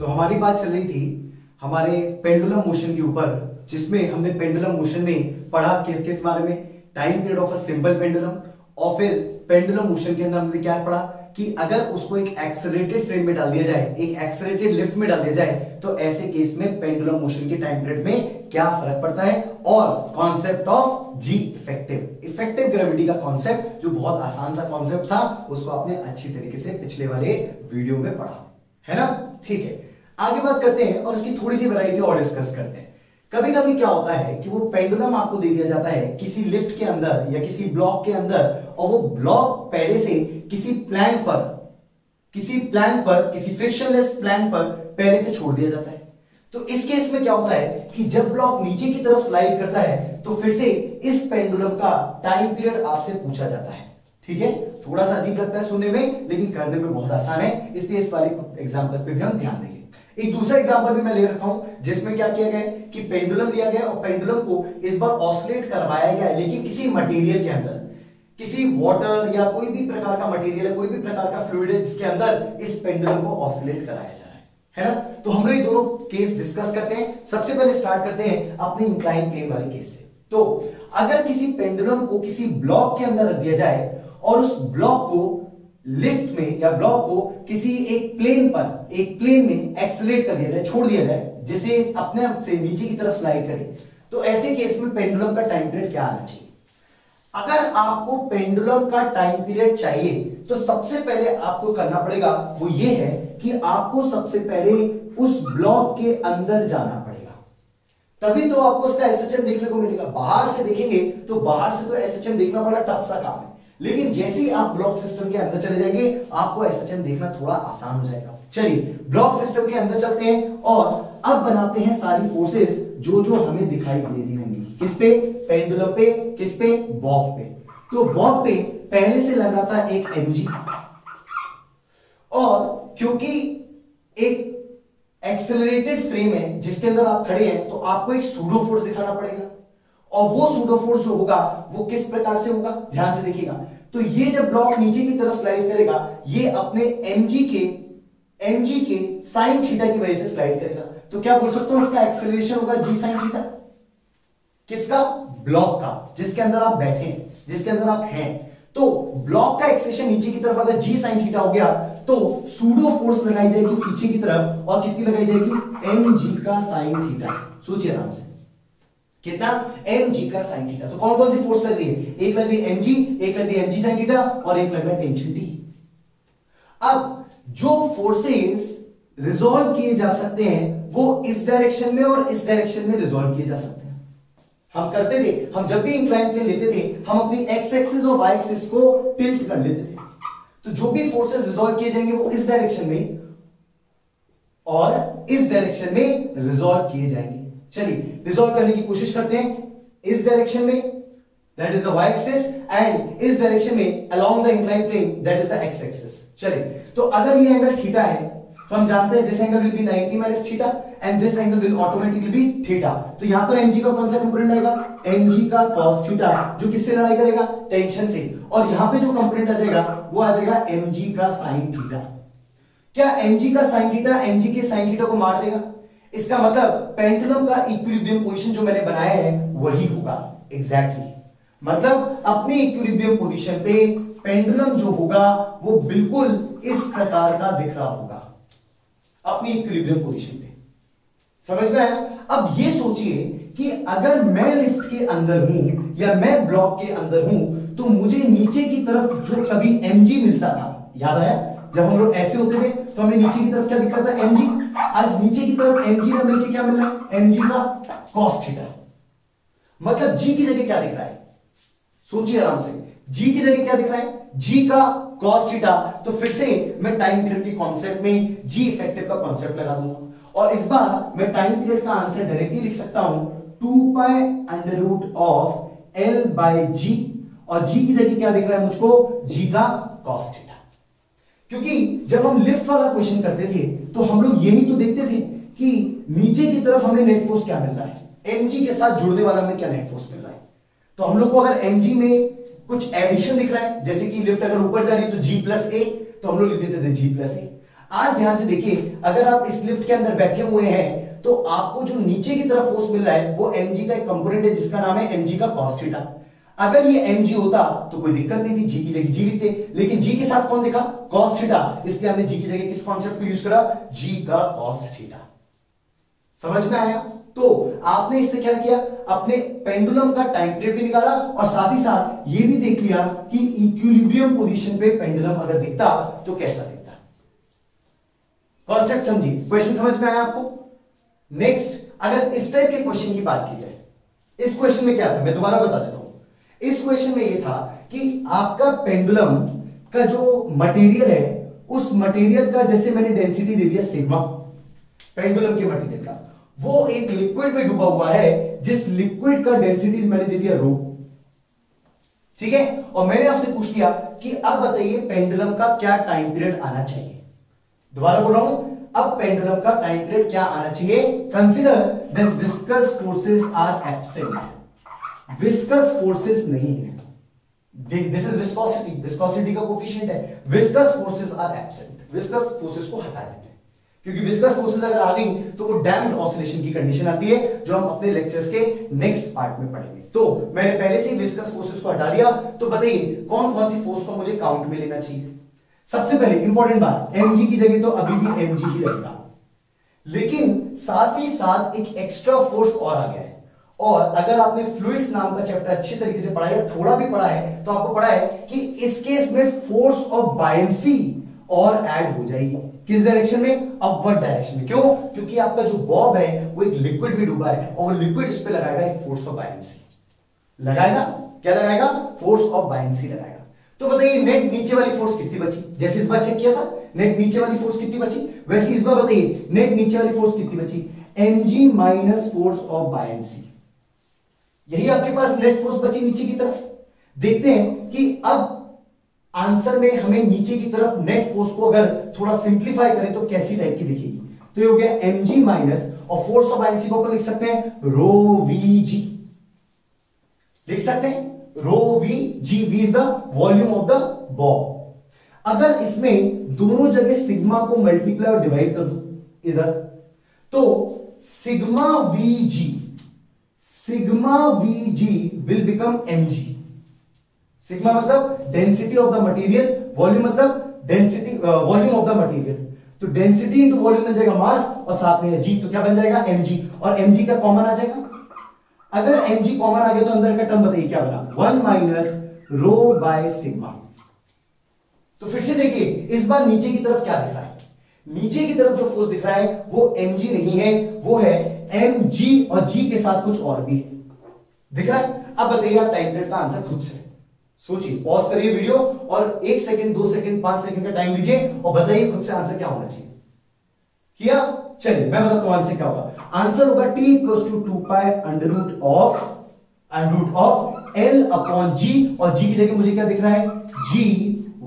तो हमारी बात चल रही थी हमारे पेंडुलम मोशन के ऊपर, जिसमें हमने पेंडुलम मोशन में पढ़ा किस बारे में, time period of a simple pendulum. और फिर पेंडुलम मोशन के अंदर हमने क्या पढ़ा कि अगर उसको एक एक्सेलरेटेड फ्रेम में डाल दिया जाए, एक एक्सेलरेटेड लिफ्ट में डाल दिया जाए, तो ऐसे केस में पेंडुलम मोशन के टाइम पीरियड में क्या फर्क पड़ता है। और concept of g effective gravity का कॉन्सेप्ट, जो बहुत आसान सा कॉन्सेप्ट था, उसको आपने अच्छी तरीके से पिछले वाले वीडियो में पढ़ा है ना। ठीक है, आगे बात करते हैं और उसकी थोड़ी सी वैरायटी और डिस्कस करते हैं। कभी कभी क्या होता है कि वो पेंडुलम आपको दे दिया जाता है किसी लिफ्ट के अंदर या किसी ब्लॉक के अंदर, और वो ब्लॉक पहले से किसी फ्रिक्शनलेस प्लैंक पर पहले से छोड़ दिया जाता है। तो इस केस में क्या होता है कि जब ब्लॉक नीचे की तरफ स्लाइड करता है तो फिर से इस पेंडुलम का टाइम पीरियड आपसे पूछा जाता है। ठीक है, थोड़ा सा अजीब लगता है सुनने में, लेकिन करने में बहुत आसान है, इसलिए इस वाले एग्जांपल्स पे भी हम ध्यान देंगे। एक दूसरा एग्जांपल भी मैं ले रखा हूं जिसमें क्या किया गया है कि पेंडुलम लिया गया और पेंडुलम को इस बार ऑसिलेट करवाया गया है, लेकिन किसी मटेरियल के अंदर, किसी वाटर या कोई भी प्रकार का मटेरियल है, कोई भी प्रकार का फ्लूइड है जिसके अंदर इस पेंडुलम को ऑसिलेट कराया जा रहा है ना। तो हम लोग ये दोनों केस डिस्कस करते हैं। सबसे पहले स्टार्ट करते हैं अपने इंक्लाइन प्लेन वाले केस से। तो अगर किसी पेंडुलम को किसी ब्लॉक के अंदर रख दिया जाए और उस ब्लॉक को लिफ्ट में या ब्लॉक को किसी एक प्लेन में एक्सेलरेट कर दिया जाए, छोड़ दिया जाए, जिसे अपने आप से नीचे की तरफ स्लाइड करे, तो ऐसे केस में पेंडुलम का टाइम पीरियड क्या आना चाहिए। अगर आपको पेंडुलम का टाइम पीरियड चाहिए तो सबसे पहले आपको करना पड़ेगा वो ये है कि आपको सबसे पहले उस ब्लॉक के अंदर जाना पड़ेगा, तभी तो आपको उसका एसएचएम देखने को मिलेगा। बाहर से देखेंगे तो बाहर से तो एसएचएम देखना बड़ा टफ सा काम है, लेकिन जैसे ही आप ब्लॉक सिस्टम के अंदर चले जाएंगे आपको एसएचएम देखना थोड़ा आसान हो जाएगा। चलिए ब्लॉक सिस्टम के अंदर चलते हैं और अब बनाते हैं सारी फोर्सेस जो जो हमें दिखाई दे रही होंगी। किस पे? पेंडुलम पे। किस पे? बॉब पे। तो बॉब पे पहले से लग रहा था एक mg, और क्योंकि एक एक्सेलरेटेड फ्रेम है जिसके अंदर आप खड़े हैं, तो आपको एक सूडो फोर्स दिखाना पड़ेगा, और वो सूडो फोर्स जो होगा वो किस प्रकार से होगा, ध्यान से देखिएगा। तो ये जब ब्लॉक नीचे की तरफ स्लाइड करेगा, ये अपने mg के साइन थीटा की वजह से स्लाइड करेगा। तो क्या बोल सकते हो, इसका एक्सेलरेशन होगा g साइन थीटा। किसका? ब्लॉक का, जिसके अंदर आप बैठे हैं, जिसके अंदर आप हैं। तो ब्लॉक का एक्सेलरेशन नीचे की तरफ अगर g साइन थीटा हो गया, तो सूडो फोर्स लगाई जाएगी पीछे की तरफ, और कितनी लगाई जाएगी? mg का साइन थीटा। सोचिए आराम से, कितना? mg का साइन थीटा। तो कौन कौन सी फोर्स लग रही है? एक लग रही है mg, एक लग रही है mg साइन थीटा, और एक लग रहा है टेंशन T। अब जो फोर्सेस रिजॉल्व किए जा सकते हैं वो इस डायरेक्शन में और इस डायरेक्शन में रिजॉल्व किए जा सकते हैं। हम करते थे, हम जब भी इंक्लाइन प्लेन लेते थे, हम अपनी एक्स एक्सिस और वाई एक्सिस को टिल्ट कर लेते थे। तो जो भी फोर्सेस रिजॉल्व किए जाएंगे वो इस डायरेक्शन में और इस डायरेक्शन में रिजॉल्व किए जाएंगे। चलिए रिजॉल्व करने की कोशिश करते हैं। इस डायरेक्शन में that is the y axis, and इस डायरेक्शन में along the incline plane that is the x axis. चलिए, तो अगर ये एंगल थीटा है तो हम जानते हैं this angle will be 90 minus theta and this angle will automatically be theta. तो यहां पर mg का कौन सा कंपोनेंट आएगा? mg का cos थीटा, जो किससे लड़ाई करेगा? टेंशन से। और यहां पे जो कंपोनेंट आ जाएगा वो आ जाएगा mg का sin थीटा। क्या mg का sin थीटा mg के sin थीटा को मार देगा? इसका मतलब पेंडुलम का इक्विलिब्रियम पोजीशन जो मैंने बनाया है वही होगा। एग्जैक्टली, मतलब अपने इक्विलिब्रियम पोजीशन पे पेंडुलम जो होगा वो बिल्कुल इस प्रकार का दिख रहा होगा अपनी इक्विलिब्रियम पोजीशन पे। समझ में आया? अब ये सोचिए कि अगर मैं लिफ्ट के अंदर हूं या मैं ब्लॉक के अंदर हूं, तो मुझे नीचे की तरफ जो कभी mg मिलता था, याद आया? जब हम लोग ऐसे होते थे तो हमें नीचे की तरफ क्या दिख रहा था? mg। आज नीचे की तरफ mg ना मिलके क्या मिल रहा है? mg का cos थीटा। मतलब g की जगह क्या दिख रहा है? सोचिए आराम से, g की जगह क्या दिख रहा है? g का cos थीटा। तो फिर से मैं टाइम पीरियड के कॉन्सेप्ट में g इफेक्टिव का कॉन्सेप्ट लगा दूंगा, और इस बार मैं टाइम पीरियड का आंसर डायरेक्टली लिख सकता हूं 2 pi under root of l by g, और g की जगह क्या दिख रहा है मुझको? g का cos थीटा। क्योंकि जब हम लिफ्ट वाला क्वेश्चन करते थे तो हम लोग यही तो देखते थे कि नीचे की तरफ हमें नेट फोर्स क्या मिल रहा है, mg के साथ जुड़ने वाला हमें क्या नेट फोर्स मिल रहा है। तो हम लोग को अगर mg में कुछ एडिशन दिख रहा है, जैसे कि लिफ्ट अगर ऊपर जा रही है तो g प्लस ए, तो हम लोग लिख देते थे g प्लस ए। आज ध्यान से देखिए, अगर आप इस लिफ्ट के अंदर बैठे हुए हैं तो आपको जो नीचे की तरफ फोर्स मिल रहा है वो mg का एक कंपोनेंट है जिसका नाम है mg का cos थीटा। अगर ये mg होता तो कोई दिक्कत नहीं थी, g की जगह g लिखते, लेकिन g के साथ कौन दिखा, cos थीटा, इसलिए हमने g की जगह किस कॉन्सेप्ट को यूज करा, g का cos थीटा। समझ में आया? तो आपने इससे क्या किया, अपने पेंडुलम का टाइम पीरियड भी निकाला और साथ ही साथ ये भी देख लिया कि इक्विलिब्रियम पोजीशन पे पेंडुलम अगर दिखता तो कैसा दिखता। कॉन्सेप्ट समझी, क्वेश्चन समझ में आया आपको? नेक्स्ट, अगर इस टाइप के क्वेश्चन की बात की जाए, इस क्वेश्चन में क्या था मैं दोबारा बता देता हूं। इस क्वेश्चन में ये था कि आपका पेंडुलम का जो मटेरियल है उस मटेरियल का, जैसे मैंने डेंसिटी दे दिया सिग्मा पेंडुलम के मटेरियल का, वो एक लिक्विड में डूबा हुआ है जिस लिक्विड का डेंसिटी मैंने दे दिया रो, ठीक है। और मैंने आपसे पूछ लिया कि अब बताइए पेंडुलम का क्या टाइम पीरियड आना चाहिए। दोबारा बोल रहा हूं, अब पेंडुलम का टाइम पीरियड क्या आना चाहिए। Consider that viscous forces are absent, viscous forces नहीं है, दिस इज विस्कोसिटी, विस्कोसिटी का कोफिशिएंट है, viscous forces are absent, viscous forces को हटा देते हैं क्योंकि विस्कस फोर्सेस अगर आ गई तो वो डैम्प्ड ऑसिलेशन की कंडीशन आती है जो हम अपने लेक्चर्स के नेक्स्ट पार्ट में पढ़ेंगे। तो मैंने पहले से विस्कस फोर्सेस को हटा दिया, तो बताइए कौन कौन सी फोर्स को मुझे काउंट में लेना चाहिए। सबसे पहले इंपॉर्टेंट बात, mg की जगह तो अभी भी mg ही रहेगा, लेकिन साथ ही साथ एक एक्स्ट्रा फोर्स और आ गया है। और अगर आपने फ्लूइड्स नाम का चैप्टर अच्छी तरीके से पढ़ा है, थोड़ा भी पढ़ा है, तो आपको पढ़ा है कि इस केस में फोर्स ऑफ बायंसी और ऐड हो जाएगी। किस डायरेक्शन में, अपवर्ड डायरेक्शन में। क्यों? क्योंकि आपका जो बॉब है वो एक लिक्विड में डूबा है और वो लिक्विड इस पे लगाएगा एक फोर्स ऑफ बायंसी, लगाएगा क्या लगाएगा, फोर्स ऑफ बायंसी लगाएगा। तो बताइए नेट नीचे वाली फोर्स कितनी बची, जैसे इस बार चेक किया था नेट नीचे वाली फोर्स कितनी बची, वैसे इस बार बताइए नेट नीचे वाली फोर्स कितनी बची, mg minus force of buoyancy, यही आपके पास नेट फोर्स बची नीचे की तरफ। देखते हैं कि अब आंसर में हमें नीचे की तरफ नेट फोर्स को अगर थोड़ा सिंप्लीफाई करें तो कैसी टाइप की दिखेगी। तो ये हो गया mg माइनस, और फोर्स ऑफ बायंसी को अपन लिख सकते हैं रो vg, लिख सकते हैं रो vg, v is the volume of the Bob. अगर इसमें दोनों जगह सिग्मा को मल्टीप्लाई और डिवाइड कर दूं इधर, तो sigma vg will become mg। Sigma मतलब density of the material, volume मतलब density volume of the material, तो डेंसिटी इंटू वॉल्यूम बन जाएगा मास और साथ में g, तो क्या बन जाएगा mg, और mg का कॉमन आ जाएगा। अगर mg कॉमन आ गया तो अंदर का टर्म बताइए क्या बना, 1 माइनस रो बाय सिग्मा। तो फिर से देखिए इस बार नीचे की तरफ क्या दिख रहा है, नीचे की तरफ जो फोर्स दिख रहा है वो mg नहीं है, वो है mg, और g के साथ कुछ और भी दिख रहा है। अब बताइए आप टाइम पीरियड का आंसर खुद से सोचिए, पॉज करिए वीडियो और 1 सेकंड 2 सेकंड 5 सेकंड का टाइम लीजिए और बताइए खुद से आंसर क्या होना चाहिए। किया? चलिए मैं बताता हूं आंसर क्या होगा। आंसर होगा t equals to 2 pi under root of l upon g, और g की जगह मुझे क्या दिख रहा है, g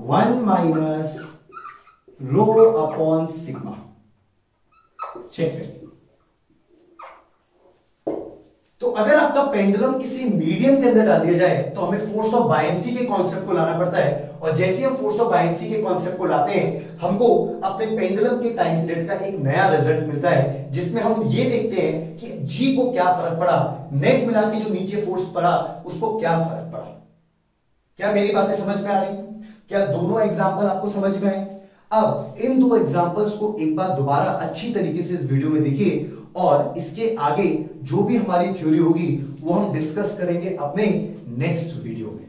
1 minus rho upon sigma. Check करिए। तो अगर आपका पेंडुलम किसी मीडियम के अंदर डाल दिया जाए तो हमें फोर्स ऑफ बायंसी के कॉन्सेप्ट को लाना पड़ता है, और जैसे हम फोर्स ऑफ बायंसी के कॉन्सेप्ट को लाते हैं हमको अपने पेंडुलम के टाइम पीरियड का एक नया रिजल्ट मिलता है, जिसमें हम ये देखते हैं कि जी को क्या फर्क पड़ा, नेट मिला के जो नीचे फोर्स पड़ा उसको क्या फर्क पड़ा। क्या मेरी बातें समझ में आ रही? क्या दोनों एग्जाम्पल आपको समझ में आए? अब इन दो एग्जाम्पल्स को एक बार दोबारा अच्छी तरीके से इस वीडियो में देखिए, और इसके आगे जो भी हमारी थ्योरी होगी वो हम डिस्कस करेंगे अपने नेक्स्ट वीडियो में।